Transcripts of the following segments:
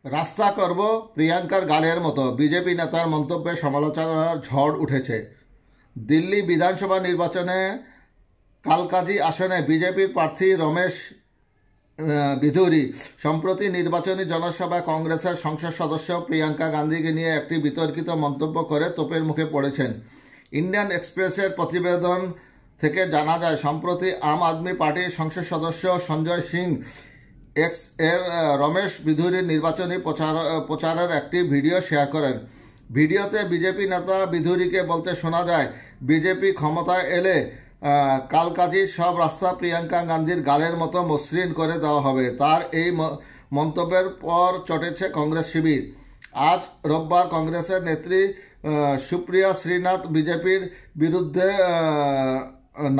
রাস্তা করব প্রিয়াঙ্কার গালের মতো বিজেপি নেতার মন্তব্যে সমালোচনার ঝড় উঠেছে। দিল্লি বিধানসভা নির্বাচনে কালকাজি আসনে বিজেপির প্রার্থী রমেশ বিধুরি সম্প্রতি নির্বাচনী জনসভায় কংগ্রেসের সংসদ সদস্য প্রিয়াঙ্কা গান্ধীকে নিয়ে একটি বিতর্কিত মন্তব্য করে তোপের মুখে পড়েছেন। ইন্ডিয়ান এক্সপ্রেসের প্রতিবেদন থেকে জানা যায়, সম্প্রতি আম আদমি পার্টির সংসদ সদস্য সঞ্জয় সিং এক্স এর রমেশ বিধুরির নির্বাচনী প্রচারের একটি ভিডিও শেয়ার করেন। ভিডিওতে বিজেপি নেতা বিধুরিকে বলতে শোনা যায়, বিজেপি ক্ষমতায় এলে কালকাজির সব রাস্তা প্রিয়াঙ্কা গান্ধীর গালের মতো মসৃণ করে দেওয়া হবে। তার এই মন্তব্যের পর চটেছে কংগ্রেস শিবির। আজ রোববার কংগ্রেসের নেত্রী সুপ্রিয়া শ্রীনাথ বিজেপির বিরুদ্ধে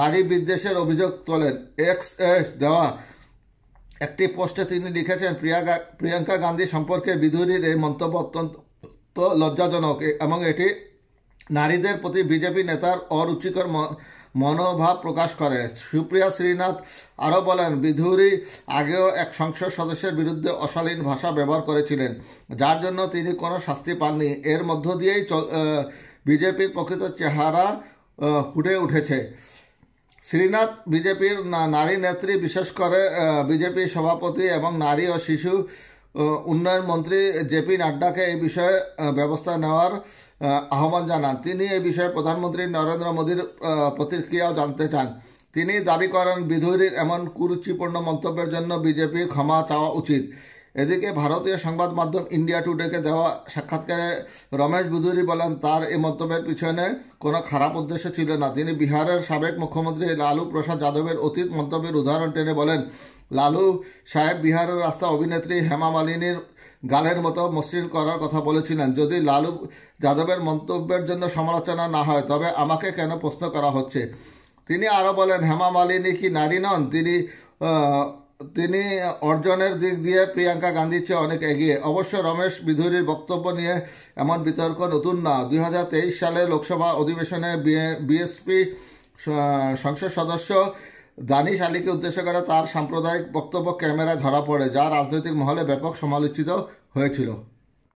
নারী বিদ্বেষের অভিযোগ তোলেন। এক্স দেওয়া একটি পোস্টে তিনি লিখেছেন, প্রিয়াঙ্কা গান্ধী সম্পর্কে বিধুরির এই মন্তব্য অত্যন্ত লজ্জাজনক এবং এটি নারীদের প্রতি বিজেপি নেতার অরুচিকর মনোভাব প্রকাশ করে। সুপ্রিয়া শ্রীনাথ আরও বলেন, বিধুরি আগেও এক সংসদ সদস্যের বিরুদ্ধে অশালীন ভাষা ব্যবহার করেছিলেন, যার জন্য তিনি কোনো শাস্তি পাননি। এর মধ্য দিয়েই বিজেপির প্রকৃত চেহারা ফুটে উঠেছে। শ্রীনাথ বিজেপির নারী নেত্রী, বিশেষ করে বিজেপি সভাপতি এবং নারী ও শিশু উন্নয়ন মন্ত্রী জেপি নাড্ডাকে এই বিষয়ে ব্যবস্থা নেওয়ার আহ্বান জানান। তিনি এই বিষয়ে প্রধানমন্ত্রী নরেন্দ্র মোদীর প্রতিক্রিয়াও জানতে চান। তিনি দাবি করেন, বিধুরির এমন কুরুচিপূর্ণ মন্তব্যের জন্য বিজেপির ক্ষমা চাওয়া উচিত। এদিকে ভারতীয় সংবাদ মাধ্যম ইন্ডিয়া টুডেকে দেওয়া সাক্ষাৎকারে রমেশ বিধুরি বলেন, তার এই মন্তব্যের পিছনে কোনো খারাপ উদ্দেশ্য ছিল না। তিনি বিহারের সাবেক মুখ্যমন্ত্রী লালু প্রসাদ যাদবের অতীত মন্তব্যের উদাহরণ টেনে বলেন, লালু সাহেব বিহারের রাস্তা অভিনেত্রী হেমা মালিনীর গালের মতো মসৃণ করার কথা বলেছিলেন। যদি লালু যাদবের মন্তব্যের জন্য সমালোচনা না হয়, তবে আমাকে কেন প্রশ্ন করা হচ্ছে? তিনি আরও বলেন, হেমা মালিনী কি নারী নন? তিনি অর্জনের দিক দিয়ে প্রিয়াঙ্কা গান্ধীর চেয়ে অনেক এগিয়ে। অবশ্য রমেশ বিধুরির বক্তব্য নিয়ে এমন বিতর্ক নতুন না। 2023 সালে লোকসভা অধিবেশনে বিএসপি সংসদ সদস্য দানিশ আলীকে উদ্দেশ্য করে তার সাম্প্রদায়িক বক্তব্য ক্যামেরায় ধরা পড়ে, যা রাজনৈতিক মহলে ব্যাপক সমালোচিত হয়েছিল।